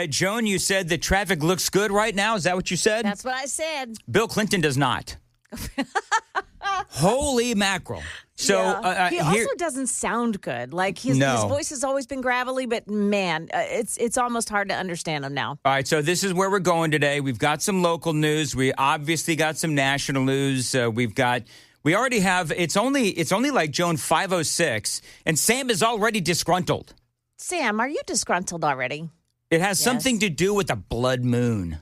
Joan, you said the traffic looks good right now. Is that what you said? That's what I said. Bill Clinton does not. Holy mackerel. So he also doesn't sound good. Like his voice has always been gravelly, but man, it's almost hard to understand him now. All right, so this is where we're going today. We've got some local news. We obviously got some national news. We already have. It's only like Joan 5:06, and Sam is already disgruntled. Sam, are you disgruntled already? It has something to do with a blood moon.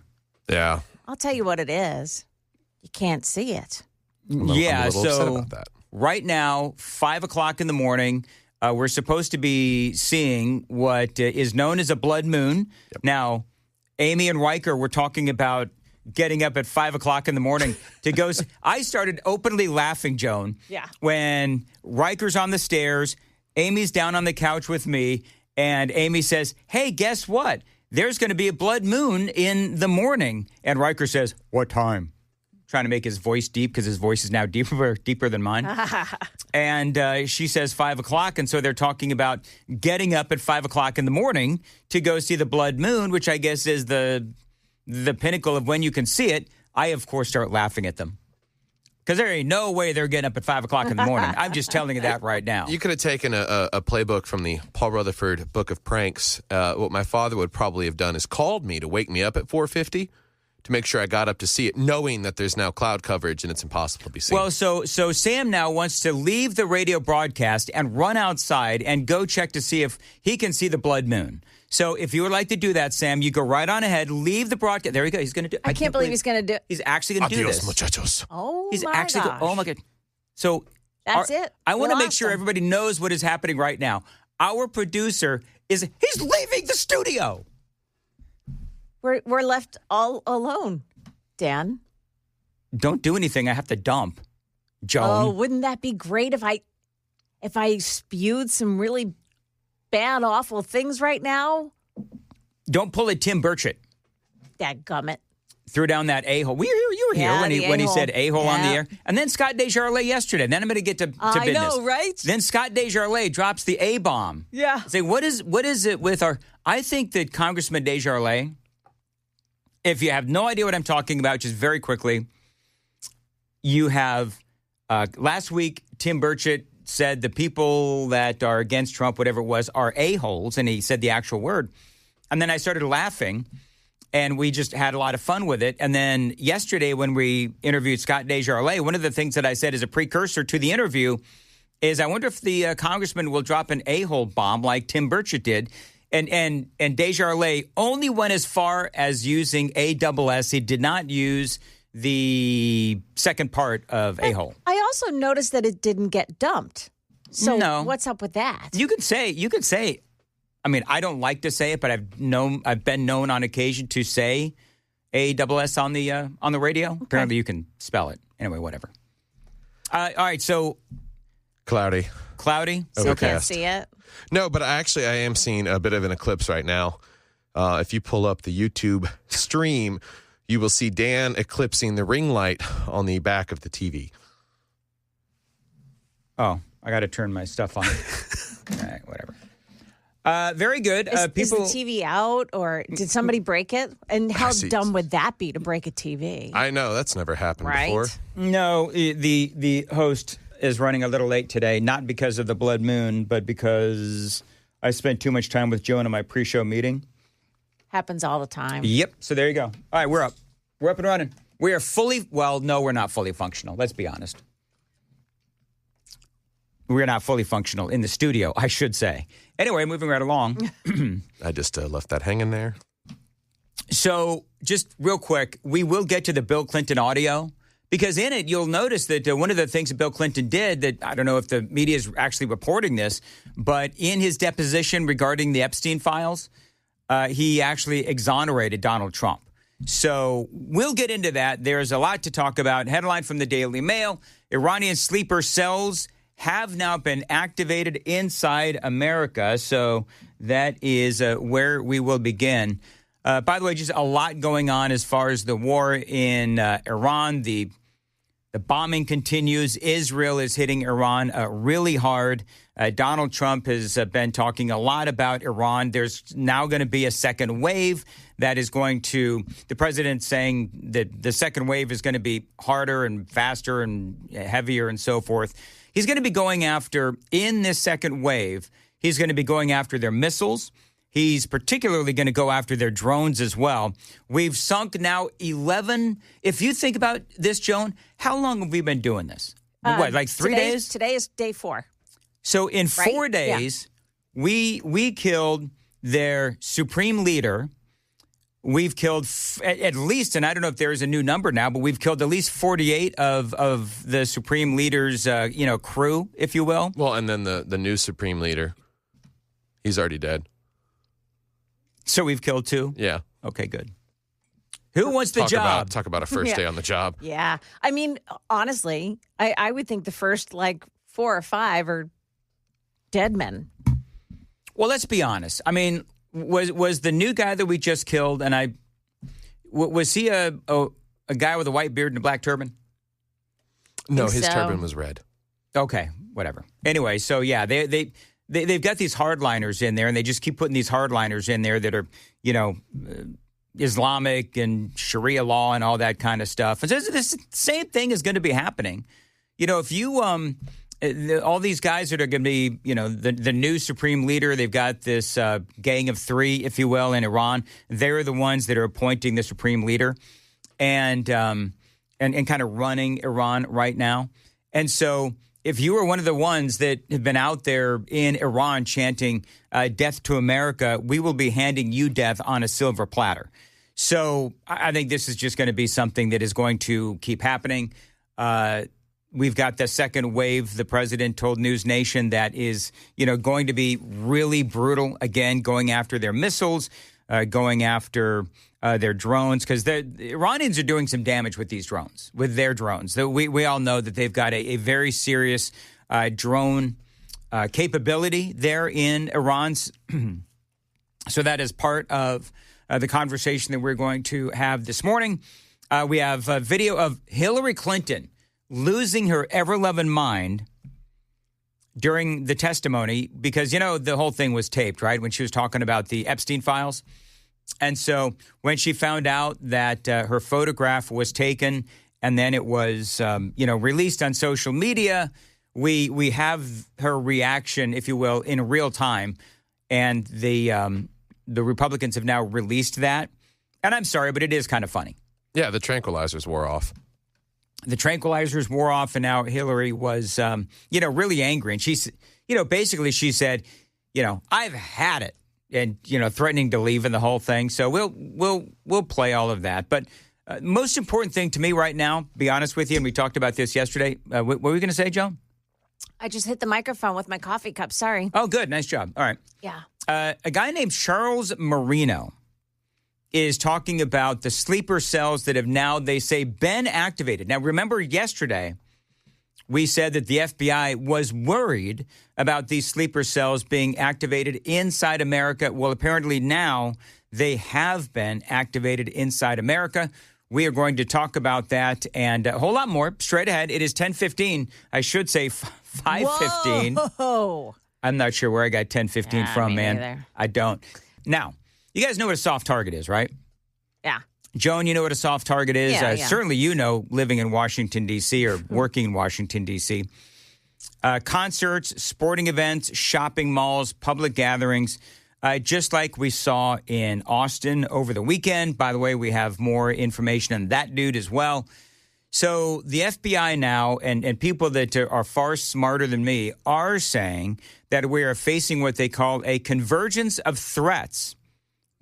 Yeah, I'll tell you what it is. You can't see it. I'm a little upset about that. Right now, 5 o'clock in the morning, we're supposed to be seeing what is known as a blood moon. Yep. Now, Amy and Riker were talking about getting up at 5 o'clock in the morning to go. I started openly laughing, Joan, when Riker's on the stairs, Amy's down on the couch with me, and Amy says, hey, guess what? There's going to be a blood moon in the morning. And Riker says, what time? Trying to make his voice deep because his voice is now deeper than mine. And she says 5 o'clock. And so they're talking about getting up at 5 o'clock in the morning to go see the blood moon, which I guess is the pinnacle of when you can see it. I, of course, start laughing at them. Because there ain't no way they're getting up at 5 o'clock in the morning. I'm just telling you that right now. You could have taken a playbook from the Paul Rutherford Book of Pranks. What my father would probably have done is called me to wake me up at 4:50 to make sure I got up to see it, knowing that there's now cloud coverage and it's impossible to be seen. Well, so Sam now wants to leave the radio broadcast and run outside and go check to see if he can see the blood moon. So if you would like to do that, Sam, you go right on ahead, leave the broadcast. There you go. He's going to do it. I can't believe he's going to do it. He's actually going to do this. Muchachos. Oh, he's my actually gosh. Oh, my God. So that's it. I want to make sure everybody knows what is happening right now. Our producer he's leaving the studio. We're left all alone, Dan. Don't do anything. I have to dump. Joan. Oh, wouldn't that be great if I spewed some really bad, awful things right now? Don't pull a Tim Burchett. Dadgummit. Threw down that a-hole. You were here when he said a-hole on the air. And then Scott Desjardins yesterday. Then I'm going to get to business. I know, right? Then Scott Desjardins drops the A-bomb. Yeah. Say, what is it with our... I think that Congressman Desjardins, if you have no idea what I'm talking about, just very quickly, you have... last week, Tim Burchett said the people that are against Trump, whatever it was, are a-holes, and he said the actual word. And then I started laughing, and we just had a lot of fun with it. And then yesterday when we interviewed Scott Desjardins, one of the things that I said as a precursor to the interview is I wonder if the congressman will drop an a-hole bomb like Tim Burchett did. And Desjardins only went as far as using A-double-S. He did not use the second part of a-hole. I also noticed that it didn't get dumped. So what's up with that? You could say, I mean, I don't like to say it, but I've been known on occasion to say A-double-S on the radio. Okay. Apparently you can spell it. Anyway, whatever. All right, so Cloudy. So you can't see it? No, but I am seeing a bit of an eclipse right now. If you pull up the YouTube stream, you will see Dan eclipsing the ring light on the back of the TV. Oh, I got to turn my stuff on. All right, whatever. Very good. Is the TV out, or did somebody break it? And how dumb would that be to break a TV? I know. That's never happened before. No, the host is running a little late today, not because of the blood moon, but because I spent too much time with Joan in my pre-show meeting. Happens all the time. Yep. So there you go. All right, we're up. We're up and running. We are no, we're not fully functional. Let's be honest. We're not fully functional in the studio, I should say. Anyway, moving right along. I just left that hanging there. So just real quick, we will get to the Bill Clinton audio, because in it, you'll notice that one of the things that Bill Clinton did that I don't know if the media is actually reporting this, but in his deposition regarding the Epstein files, he actually exonerated Donald Trump. So we'll get into that. There's a lot to talk about. Headline from the Daily Mail, Iranian sleeper cells have now been activated inside America. So that is where we will begin. By the way, just a lot going on as far as the war in Iran. The The bombing continues. Israel is hitting Iran really hard. Donald Trump has been talking a lot about Iran. There's now going to be a second wave that is going to, the president saying that the second wave is going to be harder and faster and heavier and so forth. He's going to be going after, in this second wave, he's going to be going after their missiles. He's particularly going to go after their drones as well. We've sunk now 11. If you think about this, Joan, how long have we been doing this? Like 3 days? Today is day 4. So in 4 days, we killed their supreme leader. We've killed at least, and I don't know if there is a new number now, but we've killed at least 48 of the supreme leader's, crew, if you will. Well, and then the new supreme leader, he's already dead. So we've killed 2? Yeah. Okay, good. Who wants the job? Talk about a first day on the job. Yeah. I mean, honestly, I would think the first, 4 or 5 are dead men. Well, let's be honest. I mean, was the new guy that we just killed, and was he a guy with a white beard and a black turban? No, his turban was red. Okay, whatever. Anyway, so yeah, they've got these hardliners in there, and they just keep putting these hardliners in there that are, Islamic and Sharia law and all that kind of stuff. And so this same thing is going to be happening. If you all these guys that are going to be, the new supreme leader, they've got this gang of 3, if you will, in Iran. They're the ones that are appointing the supreme leader and kind of running Iran right now. And so if you were one of the ones that have been out there in Iran chanting death to America, we will be handing you death on a silver platter. So I think this is just going to be something that is going to keep happening. We've got the second wave, the president told News Nation, that is, going to be really brutal, again, going after their missiles, going after their drones, because the Iranians are doing some damage with these drones, with their drones. We all know that they've got a very serious drone capability there in Iran's. So that is part of the conversation that we're going to have this morning. We have a video of Hillary Clinton losing her ever-loving mind during the testimony because, the whole thing was taped, right, when she was talking about the Epstein files. And so when she found out that her photograph was taken and then it was, released on social media, we have her reaction, if you will, in real time. And the Republicans have now released that. And I'm sorry, but it is kind of funny. Yeah, the tranquilizers wore off. The tranquilizers wore off, and now Hillary was, really angry. And she's, basically she said, I've had it, and threatening to leave and the whole thing. So we'll play all of that. But most important thing to me right now, be honest with you, and we talked about this yesterday. What were we going to say, Joan? I just hit the microphone with my coffee cup. Sorry. Oh, good, nice job. All right. Yeah. A guy named Charles Marino is talking about the sleeper cells that have now, they say, been activated. Now, remember yesterday, we said that the FBI was worried about these sleeper cells being activated inside America. Well, apparently now they have been activated inside America. We are going to talk about that and a whole lot more straight ahead. It is 10:15. I should say 5:15. Whoa. I'm not sure where I got 10:15 from, man. Neither. I don't. Now, you guys know what a soft target is, right? Yeah. Joan, you know what a soft target is? Yeah. Certainly you know, living in Washington, D.C. or working in Washington, D.C. Concerts, sporting events, shopping malls, public gatherings, just like we saw in Austin over the weekend. By the way, we have more information on that dude as well. So the FBI now and people that are far smarter than me are saying that we are facing what they call a convergence of threats.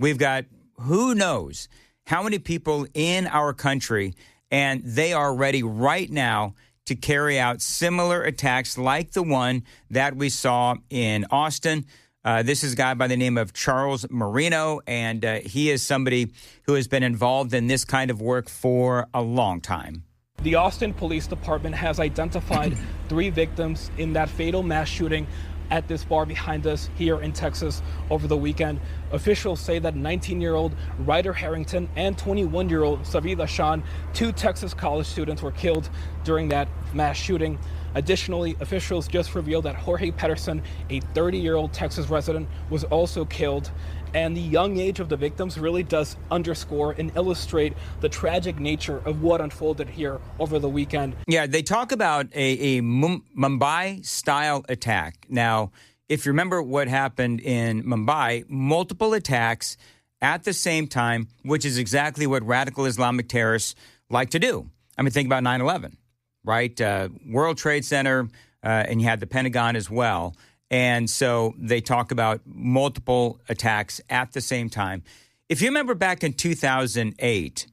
We've got who knows how many people in our country, and they are ready right now to carry out similar attacks like the one that we saw in Austin. This is a guy by the name of Charles Marino, and he is somebody who has been involved in this kind of work for a long time. The Austin Police Department has identified 3 victims in that fatal mass shooting at this bar behind us here in Texas over the weekend. Officials say that 19-year-old Ryder Harrington and 21-year-old Savida Shan, two Texas college students, were killed during that mass shooting. Additionally, officials just revealed that Jorge Pedersen, a 30-year-old Texas resident, was also killed. And the young age of the victims really does underscore and illustrate the tragic nature of what unfolded here over the weekend. Yeah, they talk about a Mumbai-style attack. Now, if you remember what happened in Mumbai, multiple attacks at the same time, which is exactly what radical Islamic terrorists like to do. I mean, think about 9/11, right? World Trade Center, and you had the Pentagon as well. And so they talk about multiple attacks at the same time. If you remember back in 2008,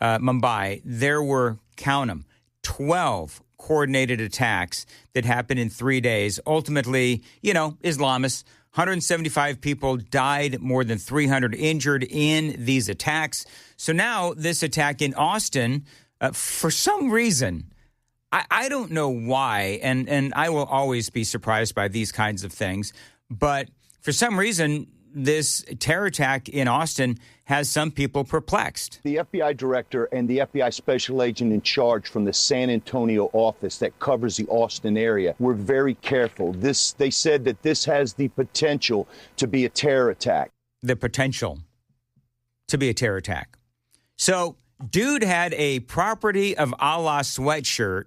Mumbai, there were, count them, 12 coordinated attacks that happened in 3 days. Ultimately, Islamists, 175 people died, more than 300 injured in these attacks. So now this attack in Austin, for some reason, I don't know why, and I will always be surprised by these kinds of things, but for some reason, this terror attack in Austin has some people perplexed. The FBI director and the FBI special agent in charge from the San Antonio office that covers the Austin area were very careful. They said that this has the potential to be a terror attack. The potential to be a terror attack. So, dude had a Property of Allah sweatshirt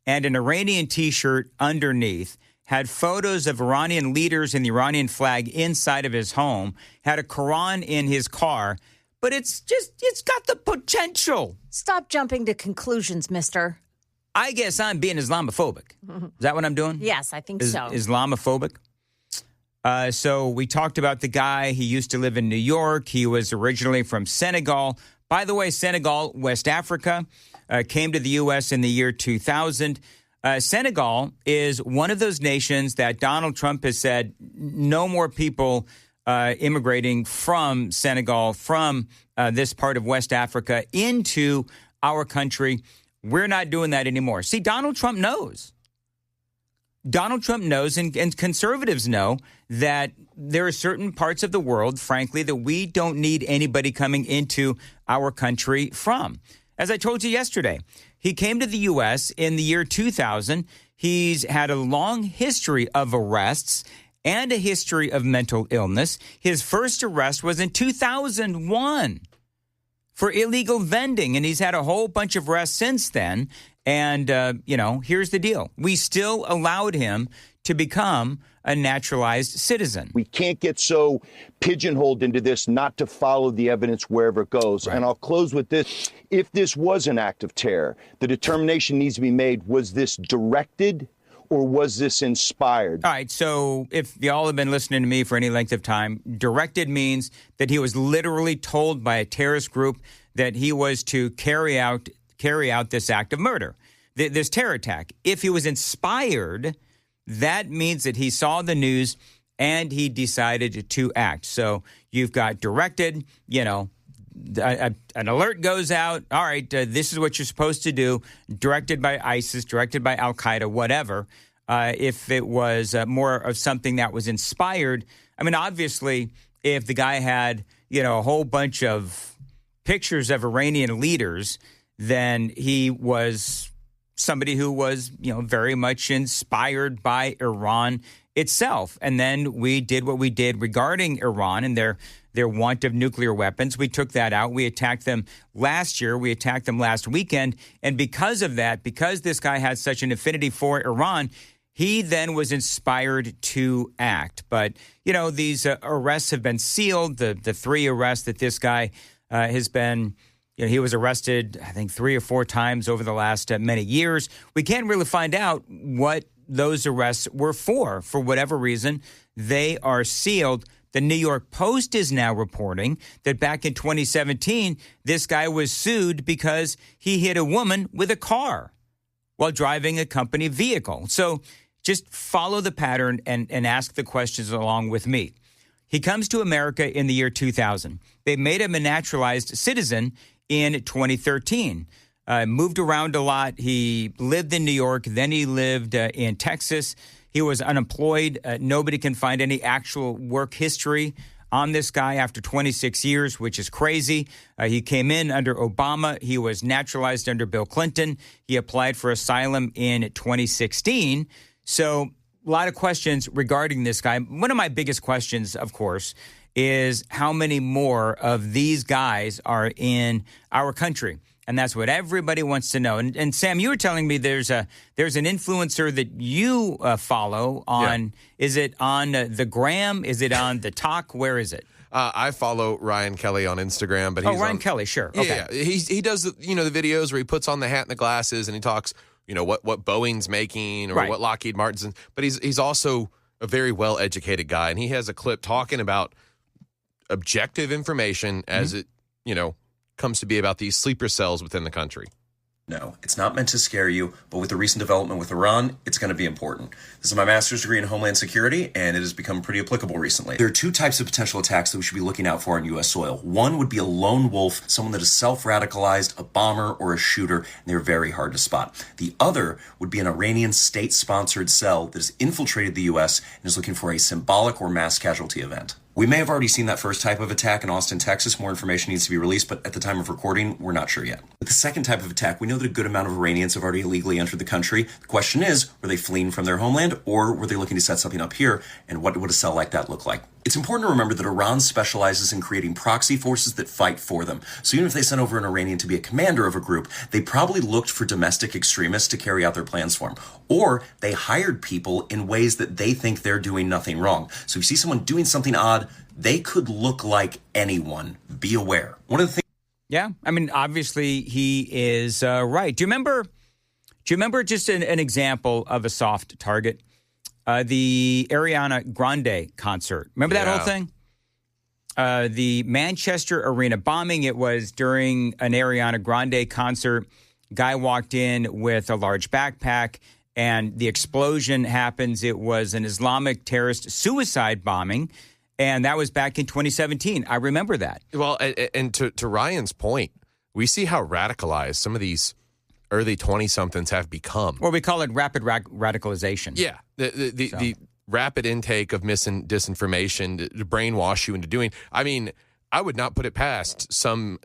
and an Iranian T-shirt underneath, had photos of Iranian leaders and the Iranian flag inside of his home, had a Quran in his car, but it's got the potential. Stop jumping to conclusions, mister. I guess I'm being Islamophobic. Is that what I'm doing? Yes, I think so. Islamophobic? So we talked about the guy. He used to live in New York. He was originally from Senegal. By the way, Senegal, West Africa, came to the U.S. in the year 2000. Senegal is one of those nations that Donald Trump has said no more people immigrating from Senegal, from this part of West Africa into our country. We're not doing that anymore. See, Donald Trump knows. Donald Trump knows, and conservatives know, that there are certain parts of the world, frankly, that we don't need anybody coming into our country from. As I told you yesterday, he came to the U.S. in the year 2000. He's had a long history of arrests and a history of mental illness. His first arrest was in 2001 for illegal vending, and he's had a whole bunch of arrests since then. And, here's the deal. We still allowed him to become a naturalized citizen. We can't get so pigeonholed into this not to follow the evidence wherever it goes. Right. And I'll close with this. If this was an act of terror, the determination needs to be made, was this directed or was this inspired? All right, so if y'all have been listening to me for any length of time, directed means that he was literally told by a terrorist group that he was to carry out this act of murder, this terror attack. If he was inspired, that means that he saw the news and he decided to act. So you've got directed, an alert goes out. All right, this is what you're supposed to do. Directed by ISIS, directed by Al-Qaeda, whatever. If it was more of something that was inspired, I mean, obviously, if the guy had, a whole bunch of pictures of Iranian leaders, then he was somebody who was, very much inspired by Iran itself. And then we did what we did regarding Iran and their want of nuclear weapons. We took that out. We attacked them last year. We attacked them last weekend. And because of that, because this guy had such an affinity for Iran, he then was inspired to act. But, these arrests have been sealed. The 3 arrests that this guy has been... he was arrested, I think, 3 or 4 times over the last many years. We can't really find out what those arrests were for. For whatever reason, they are sealed. The New York Post is now reporting that back in 2017, this guy was sued because he hit a woman with a car while driving a company vehicle. So just follow the pattern and ask the questions along with me. He comes to America in the year 2000. They made him a naturalized citizen in 2013. Moved around a lot. He lived in New York. Then he lived in Texas. He was unemployed. Nobody can find any actual work history on this guy after 26 years, which is crazy. He came in under Obama. He was naturalized under Bill Clinton. He applied for asylum in 2016. So a lot of questions regarding this guy. One of my biggest questions, of course, is how many more of these guys are in our country? And that's what everybody wants to know. And Sam, you were telling me there's an influencer that you follow on. Yeah. Is it on the Gram? Is it on the Talk? Where is it? I follow Ryan Kelly on Instagram, but he's Ryan Kelly, sure. Okay. Yeah, he does the videos where he puts on the hat and the glasses and he talks, what Boeing's making or what Lockheed Martin's. But he's also a very well educated guy, and he has a clip talking about objective information as it comes to be about these sleeper cells within the country. No, it's not meant to scare you, but with the recent development with Iran, it's going to be important. This is my master's degree in Homeland Security, and it has become pretty applicable recently. There are two types of potential attacks that we should be looking out for on U.S. soil. One would be a lone wolf, someone that is self-radicalized, a bomber or a shooter, and they're very hard to spot. The other would be an Iranian state-sponsored cell that has infiltrated the U.S. and is looking for a symbolic or mass casualty event. We may have already seen that first type of attack in Austin, Texas. More information needs to be released, but at the time of recording, we're not sure yet. With the second type of attack, we know that a good amount of Iranians have already illegally entered the country. The question is, were they fleeing from their homeland, or were they looking to set something up here, and what would a cell like that look like? It's important to remember that Iran specializes in creating proxy forces that fight for them. So even if they sent over an Iranian to be a commander of a group, they probably looked for domestic extremists to carry out their plans for them. Or they hired people in ways that they think they're doing nothing wrong. So if you see someone doing something odd, they could look like anyone. Be aware. One of the things. Yeah, I mean, obviously he is right. Do you remember just an example of a soft target? The Ariana Grande concert. Remember that whole thing? The Manchester Arena bombing. It was during an Ariana Grande concert. Guy walked in with a large backpack, and the explosion happens. It was an Islamic terrorist suicide bombing. And that was back in 2017. I remember that. Well, and to Ryan's point, we see how radicalized some of these early 20-somethings have become. Well, we call it rapid radicalization. Yeah. The rapid intake of disinformation to brainwash you into doing. I mean, I would not put it past some,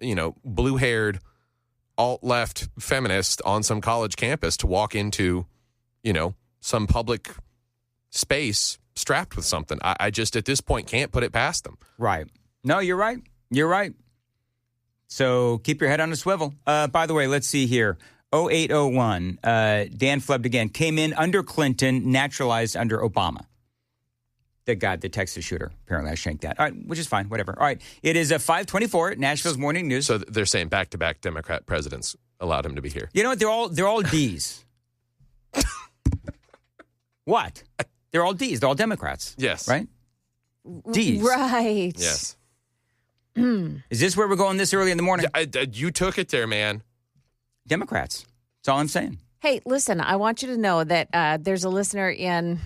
blue-haired, alt-left feminist on some college campus to walk into, some public space strapped with something. I just, at this point, can't put it past them. Right. No, you're right. You're right. So keep your head on a swivel. By the way, let's see here. 0801, Dan flubbed again. Came in under Clinton, naturalized under Obama. The guy, the Texas shooter. Apparently I shanked that. All right, which is fine. Whatever. All right. It is 5:24, Nashville's Morning News. So they're saying back-to-back Democrat presidents allowed him to be here. You know what? They're all D's. What? They're all D's. They're all Democrats. Yes. Right? D's. Right. Yes. Is this where we're going this early in the morning? You took it there, man. Democrats. That's all I'm saying. Hey, listen, I want you to know that there's a listener in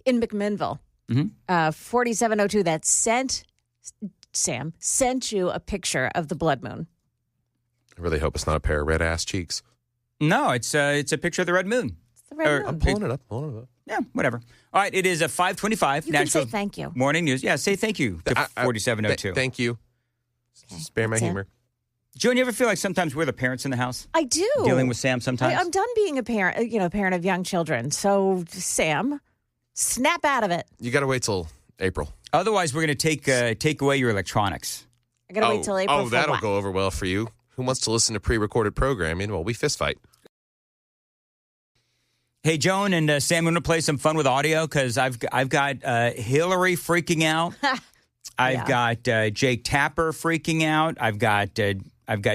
McMinnville, 4702 that sent you a picture of the blood moon. I really hope it's not a pair of red ass cheeks. No, it's a picture of the red moon. It's the red moon. I'm pulling it up. Yeah, whatever. All right, it is 5:25. You can say thank you. Morning News. Yeah, say thank you to 4702. Thank you. Okay. Spare my humor. Joan, you ever feel like sometimes we're the parents in the house? I do. Dealing with Sam sometimes? I'm done being a parent, parent of young children. So, Sam, snap out of it. You got to wait till April. Otherwise, we're going to take away your electronics. I got to wait till April. Oh, that'll go over well for you. Who wants to listen to pre-recorded programming? Well, we fist fight. Hey, Joan and Sam, I'm going to play some fun with audio because I've got Hillary freaking out. I've got Jake Tapper freaking out. I've got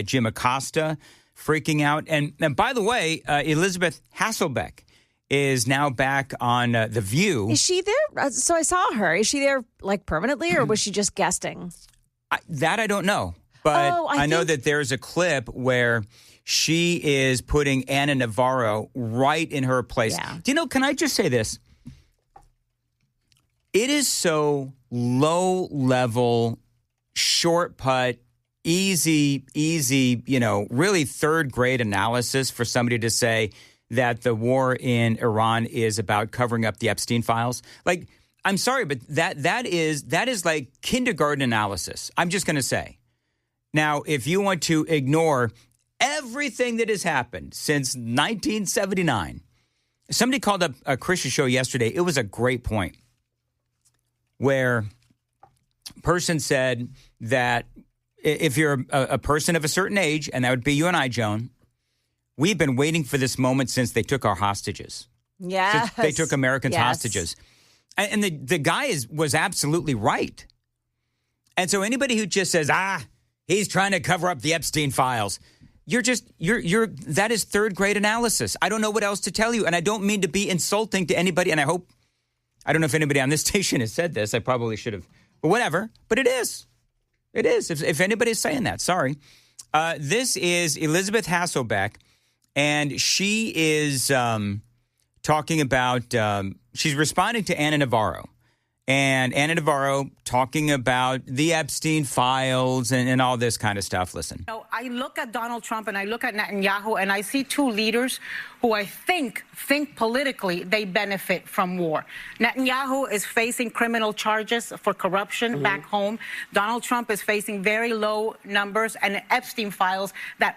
Jim Acosta freaking out. And by the way, Elizabeth Hasselbeck is now back on The View. Is she there? So I saw her. Is she there like permanently or was she just guesting? That I don't know. But I know that there's a clip where she is putting Anna Navarro right in her place. Yeah. Do you know, can I just say this? It is so low-level, short putt, easy, really third-grade analysis for somebody to say, that the war in Iran is about covering up the Epstein files. Like, I'm sorry, but that is like kindergarten analysis. I'm just going to say. Now, if you want to ignore everything that has happened since 1979, somebody called up a Christian show yesterday. It was a great point where a person said that if you're a person of a certain age, and that would be you and I, Joan, we've been waiting for this moment since they took our hostages. Yes. Since they took Americans hostages. And the guy was absolutely right. And so anybody who just says, he's trying to cover up the Epstein files, that is third grade analysis. I don't know what else to tell you. And I don't mean to be insulting to anybody. And I don't know if anybody on this station has said this. I probably should have, but whatever. But it is. It is. If anybody's saying that, sorry. This is Elizabeth Hasselbeck, and she is talking about, she's responding to Ana Navarro. And Ana Navarro talking about the Epstein files and all this kind of stuff. Listen. I look at Donald Trump and I look at Netanyahu and I see two leaders who I think politically they benefit from war. Netanyahu is facing criminal charges for corruption back home. Donald Trump is facing very low numbers and Epstein files that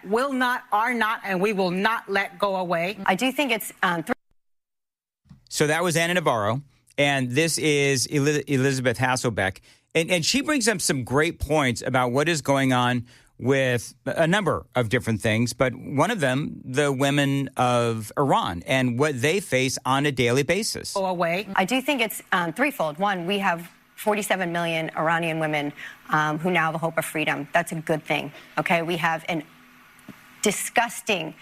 are not, and we will not let go away. I do think it's... So that was Ana Navarro. And this is Elizabeth Hasselbeck. And she brings up some great points about what is going on with a number of different things. But one of them, the women of Iran and what they face on a daily basis. I do think it's threefold. One, we have 47 million Iranian women who now have a hope of freedom. That's a good thing. Okay, we have an disgusting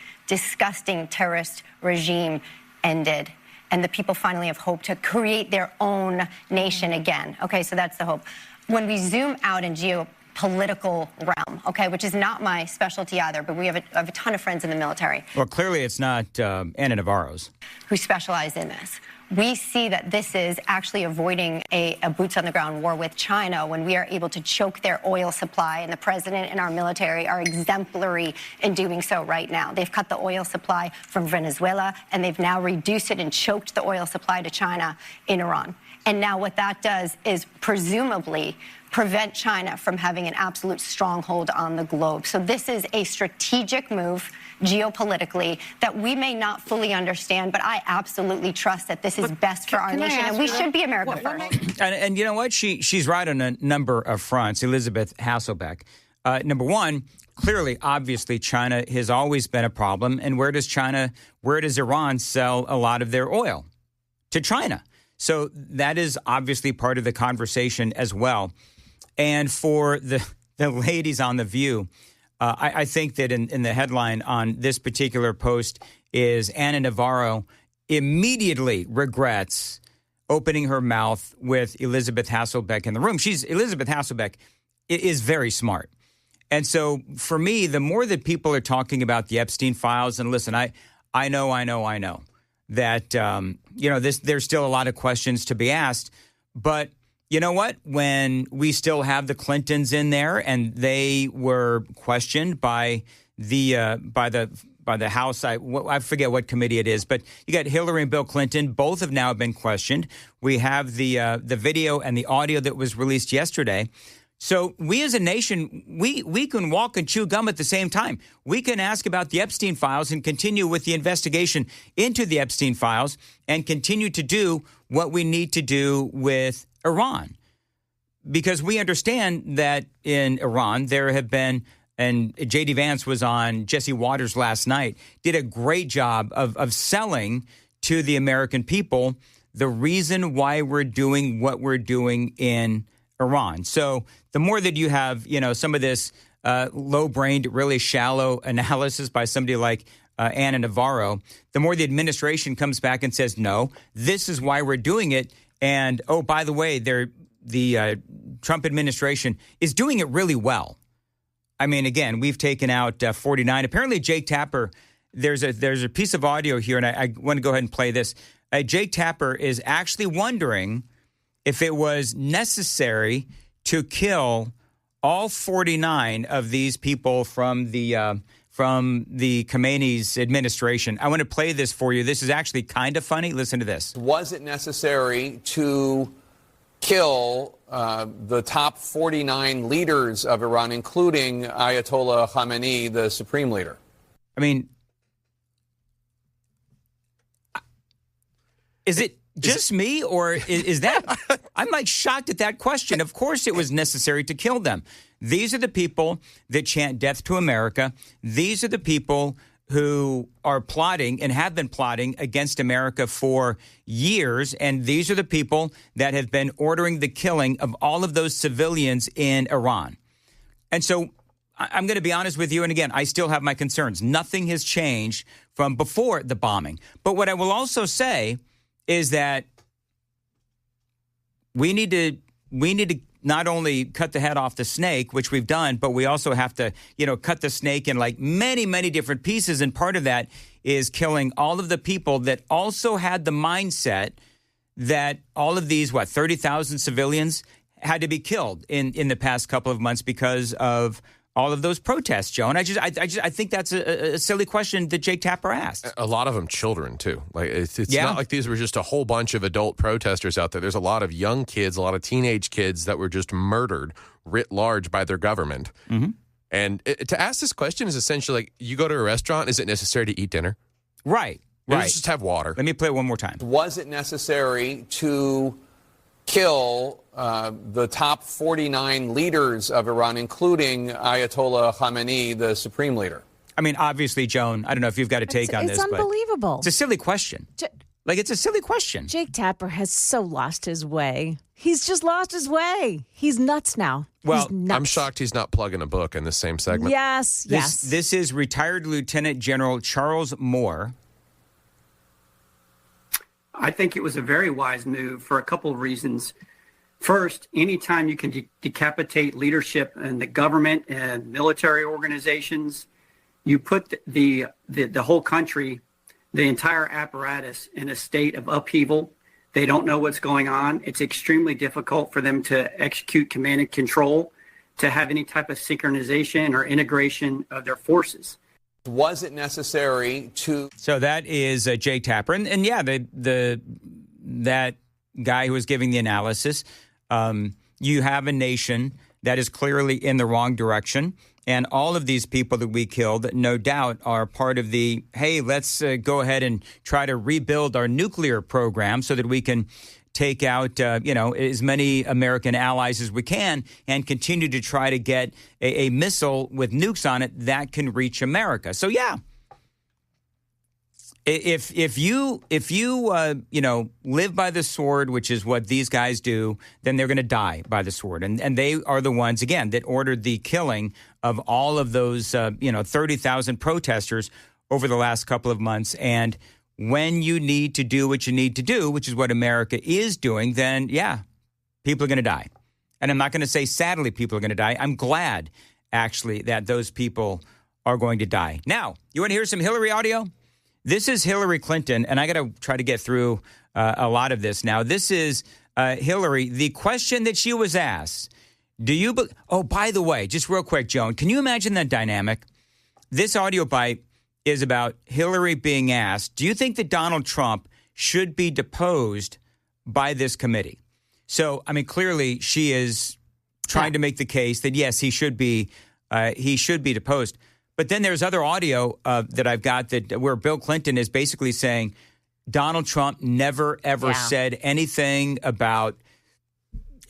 terrorist regime ended. And the people finally have hope to create their own nation again. Okay, so that's the hope. When we zoom out in geopolitical realm, okay, which is not my specialty either, but we have a ton of friends in the military. Well, clearly it's not Ana Navarro's. Who specialize in this. We see that this is actually avoiding a boots-on-the-ground war with China when we are able to choke their oil supply, and the president and our military are exemplary in doing so right now. They've cut the oil supply from Venezuela, and they've now reduced it and choked the oil supply to China in Iran. And now what that does is presumably prevent China from having an absolute stronghold on the globe. So this is a strategic move geopolitically that we may not fully understand, but I absolutely trust that this is best for our nation, and we should be America first. And you know what? She's right on a number of fronts, Elizabeth Hasselbeck. Number one, clearly, obviously, China has always been a problem. And where does Iran sell a lot of their oil? To China. So that is obviously part of the conversation as well. And for the ladies on The View, I think that in the headline on this particular post is Ana Navarro immediately regrets opening her mouth with Elizabeth Hasselbeck in the room. Elizabeth Hasselbeck is very smart. And so for me, the more that people are talking about the Epstein files, and listen, I know that, there's still a lot of questions to be asked. But you know what? When we still have the Clintons in there and they were questioned by the House, I forget what committee it is, but you got Hillary and Bill Clinton. Both have now been questioned. We have the video and the audio that was released yesterday. So we as a nation, we can walk and chew gum at the same time. We can ask about the Epstein files and continue with the investigation into the Epstein files and continue to do what we need to do with Iran. Because we understand that in Iran there have been, and J.D. Vance was on Jesse Waters last night, did a great job of selling to the American people the reason why we're doing what we're doing in Iran. So the more that you have, some of this low-brained, really shallow analysis by somebody like Ana Navarro, the more the administration comes back and says, no, this is why we're doing it. And, oh, by the way, the Trump administration is doing it really well. I mean, again, we've taken out 49. Apparently, Jake Tapper, there's a piece of audio here, and I want to go ahead and play this. Jake Tapper is actually wondering if it was necessary to kill all 49 of these people from the from the Khamenei's administration. I want to play this for you. This is actually kind of funny. Listen to this. Was it necessary to kill the top 49 leaders of Iran, including Ayatollah Khamenei, the supreme leader? I mean, is it just me, or is that... I'm like shocked at that question. Of course it was necessary to kill them. These are the people that chant death to America. These are the people who are plotting and have been plotting against America for years. And these are the people that have been ordering the killing of all of those civilians in Iran. And so I'm going to be honest with you. And again, I still have my concerns. Nothing has changed from before the bombing. But what I will also say is that we need to not only cut the head off the snake, which we've done, but we also have to, cut the snake in like many, many different pieces. And part of that is killing all of the people that also had the mindset that all of these, 30,000 civilians had to be killed in the past couple of months because of all of those protests, Joan. I think that's a silly question that Jake Tapper asked. A lot of them children, too. Like it's not like these were just a whole bunch of adult protesters out there. There's a lot of young kids, a lot of teenage kids that were just murdered writ large by their government. Mm-hmm. And to ask this question is essentially like, you go to a restaurant, is it necessary to eat dinner? Right. Let's just have water. Let me play it one more time. Was it necessary to kill the top 49 leaders of Iran, including Ayatollah Khamenei, the supreme leader? I mean, obviously, Joan, I don't know if you've got a take on this. It's unbelievable. It's a silly question. It's a silly question. Jake Tapper has so lost his way. He's just lost his way. He's nuts now. Well, he's nuts. I'm shocked he's not plugging a book in the same segment. Yes. This is retired Lieutenant General Charles Moore. I think it was a very wise move for a couple of reasons. First, anytime you can decapitate leadership in the government and military organizations, you put the whole country, the entire apparatus, in a state of upheaval. They don't know what's going on. It's extremely difficult for them to execute command and control, to have any type of synchronization or integration of their forces. Was it necessary to... So that is Jake Tapper. And yeah, that guy who was giving the analysis, you have a nation that is clearly in the wrong direction. And all of these people that we killed, no doubt, are part of the, hey, let's go ahead and try to rebuild our nuclear program so that we can take out, as many American allies as we can and continue to try to get a missile with nukes on it that can reach America. So, yeah, if you live by the sword, which is what these guys do, then they're going to die by the sword. And they are the ones, again, that ordered the killing of all of those, 30,000 protesters over the last couple of months. And when you need to do what you need to do, which is what America is doing, then, yeah, people are going to die. And I'm not going to say, sadly, people are going to die. I'm glad, actually, that those people are going to die. Now, you want to hear some Hillary audio? This is Hillary Clinton, and I got to try to get through a lot of this now. This is Hillary. The question that she was asked, oh, by the way, just real quick, Joan, can you imagine that dynamic? This audio bite is about Hillary being asked, do you think that Donald Trump should be deposed by this committee? So, I mean, clearly she is trying to make the case that, yes, he should be deposed. But then there's other audio that I've got where Bill Clinton is basically saying Donald Trump never, ever said anything about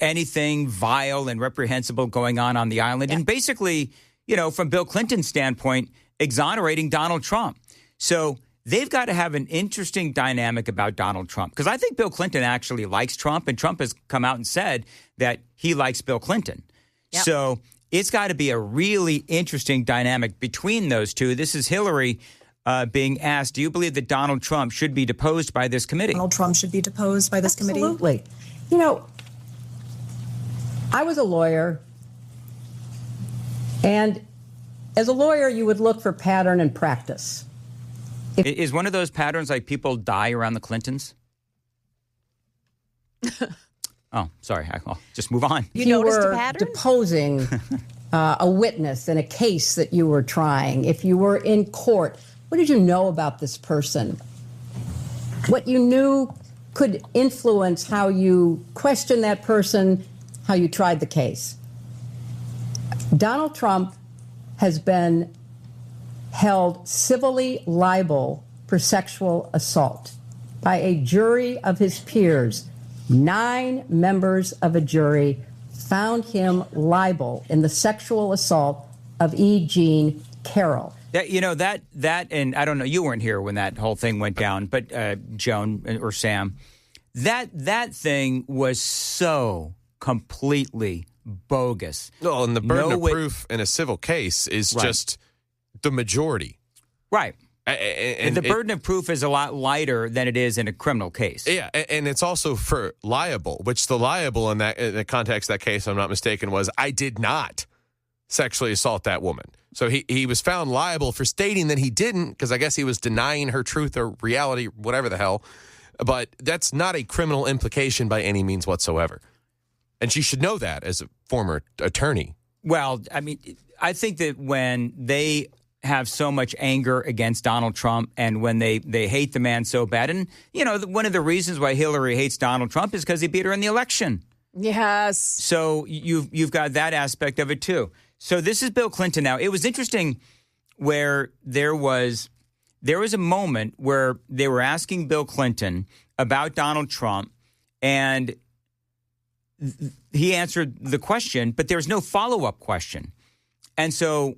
anything vile and reprehensible going on the island. And basically, from Bill Clinton's standpoint, exonerating Donald Trump. So they've got to have an interesting dynamic about Donald Trump, because I think Bill Clinton actually likes Trump, and Trump has come out and said that he likes Bill Clinton. Yep. So it's got to be a really interesting dynamic between those two. This is Hillary being asked, do you believe that Donald Trump should be deposed by this committee? Donald Trump should be deposed by this committee? Absolutely. I was a lawyer, and as a lawyer, you would look for pattern and practice. Is one of those patterns like people die around the Clintons? Oh, sorry. I'll just move on. You noticed a pattern? Deposing a witness in a case that you were trying, if you were in court, what did you know about this person? What you knew could influence how you questioned that person, how you tried the case. Donald Trump has been held civilly liable for sexual assault by a jury of his peers. 9 members of a jury found him liable in the sexual assault of E. Jean Carroll. That, and I don't know, you weren't here when that whole thing went down, but Joan or Sam, that thing was so completely bogus. Well, and the burden of proof in a civil case is just the majority. Right. And the burden of proof is a lot lighter than it is in a criminal case. Yeah, and it's also for liable, which the liable in the context of that case, if I'm not mistaken, was I did not sexually assault that woman. So he was found liable for stating that he didn't, because I guess he was denying her truth or reality, whatever the hell. But that's not a criminal implication by any means whatsoever. And she should know that as a former attorney. Well, I mean, I think that when they have so much anger against Donald Trump and when they hate the man so bad, and, one of the reasons why Hillary hates Donald Trump is because he beat her in the election. Yes. So you've got that aspect of it, too. So this is Bill Clinton now. It was interesting where there was a moment where they were asking Bill Clinton about Donald Trump, and he answered the question, but there was no follow-up question. And so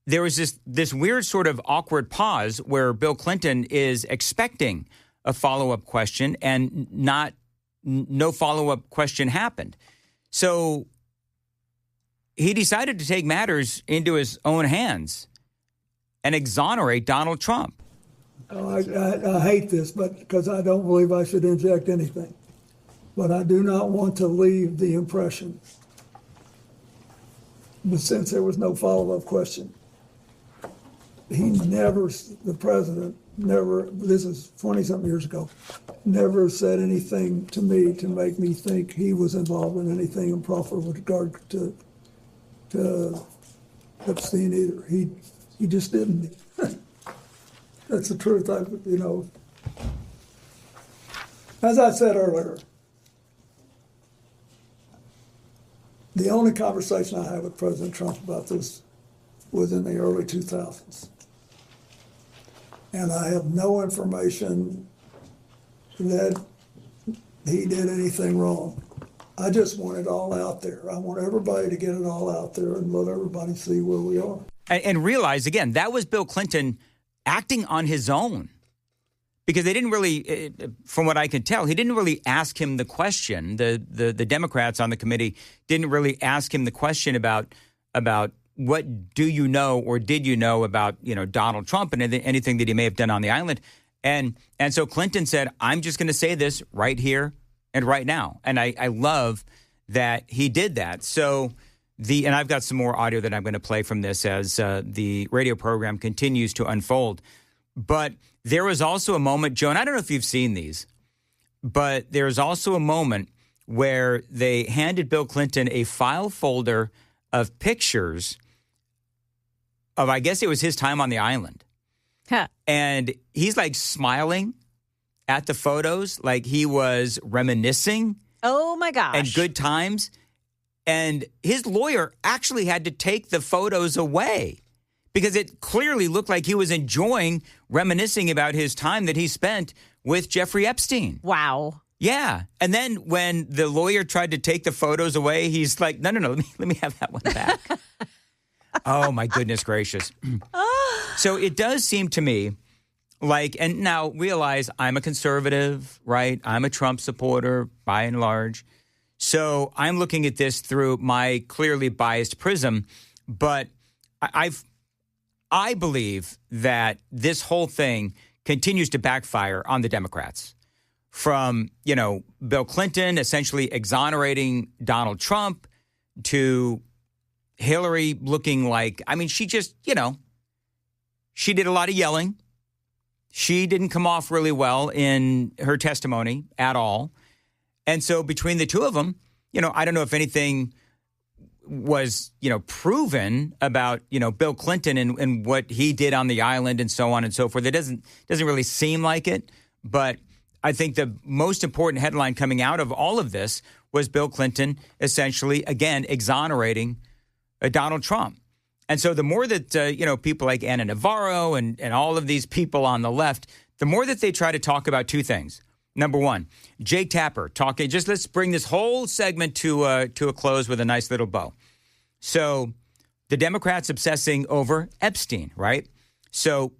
there was this weird sort of awkward pause where Bill Clinton is expecting a follow-up question and no follow-up question happened. So he decided to take matters into his own hands and exonerate Donald Trump. I hate this, but because I don't believe I should inject anything. But I do not want to leave the impression, but since there was no follow-up question, the president never, this is 20-something years ago, never said anything to me to make me think he was involved in anything improper with regard to Epstein either. He just didn't. That's the truth. As I said earlier, the only conversation I had with President Trump about this was in the early 2000s. And I have no information that he did anything wrong. I just want it all out there. I want everybody to get it all out there and let everybody see where we are. And realize, again, that was Bill Clinton acting on his own. Because they didn't really, from what I can tell, he didn't really ask him the question. The Democrats on the committee didn't really ask him the question about what do you know or did you know about, Donald Trump and anything that he may have done on the island. And so Clinton said, I'm just going to say this right here and right now. And I love that he did that. So and I've got some more audio that I'm going to play from this as the radio program continues to unfold. But there was also a moment, Joan, I don't know if you've seen these, but there's also a moment where they handed Bill Clinton a file folder of pictures of, I guess it was his time on the island. Huh. And he's like smiling at the photos, like he was reminiscing. Oh, my gosh. And good times. And his lawyer actually had to take the photos away because it clearly looked like he was enjoying reminiscing about his time that he spent with Jeffrey Epstein. Wow. Yeah. And then when the lawyer tried to take the photos away, he's like, no, let me have that one back. Oh, my goodness gracious. So it does seem to me like, and now realize I'm a conservative, right? I'm a Trump supporter by and large. So I'm looking at this through my clearly biased prism, but I believe that this whole thing continues to backfire on the Democrats. From, Bill Clinton essentially exonerating Donald Trump to Hillary looking like, she just, she did a lot of yelling. She didn't come off really well in her testimony at all. And so between the two of them, I don't know if anything was, proven about, Bill Clinton and what he did on the island and so on and so forth. It doesn't really seem like it. But I think the most important headline coming out of all of this was Bill Clinton essentially, again, exonerating Donald Trump. And so the more that, people like Ana Navarro and all of these people on the left, the more that they try to talk about two things. Number one, Jake Tapper talking, let's bring this whole segment to a close with a nice little bow. So the Democrats obsessing over Epstein, right? So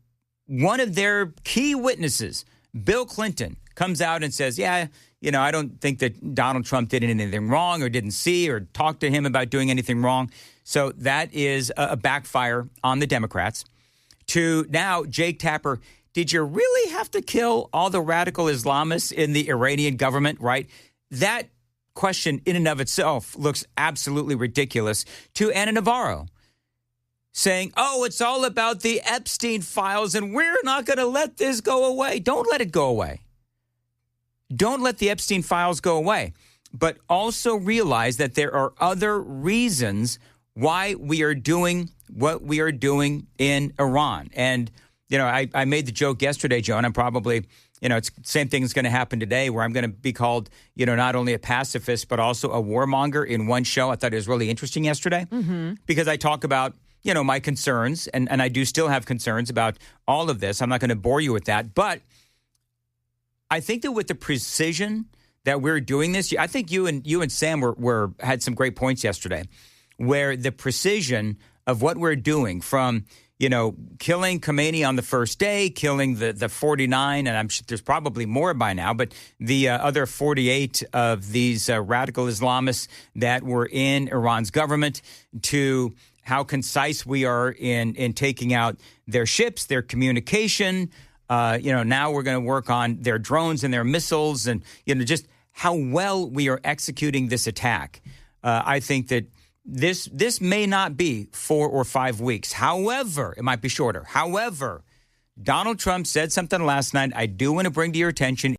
one of their key witnesses, Bill Clinton, comes out and says, I don't think that Donald Trump did anything wrong or didn't see or talk to him about doing anything wrong. So that is a backfire on the Democrats. To now, Jake Tapper, did you really have to kill all the radical Islamists in the Iranian government, right? That question in and of itself looks absolutely ridiculous. To Ana Navarro saying, it's all about the Epstein files and we're not going to let this go away. Don't let it go away. Don't let the Epstein files go away. But also realize that there are other reasons why we are doing what we are doing in Iran. And, I made the joke yesterday, Joan. I'm probably, it's the same thing that's going to happen today where I'm going to be called, not only a pacifist, but also a warmonger in one show. I thought it was really interesting yesterday because I talk about, my concerns, and I do still have concerns about all of this. I'm not going to bore you with that. But I think that with the precision that we're doing this, I think you and Sam had some great points yesterday where the precision of what we're doing from, killing Khomeini on the first day, killing the 49, and I'm sure there's probably more by now, but the other 48 of these radical Islamists that were in Iran's government, to how concise we are in taking out their ships, their communication. Now we're going to work on their drones and their missiles and, just how well we are executing this attack. I think that this may not be 4 or 5 weeks. However, it might be shorter. However, Donald Trump said something last night I do want to bring to your attention.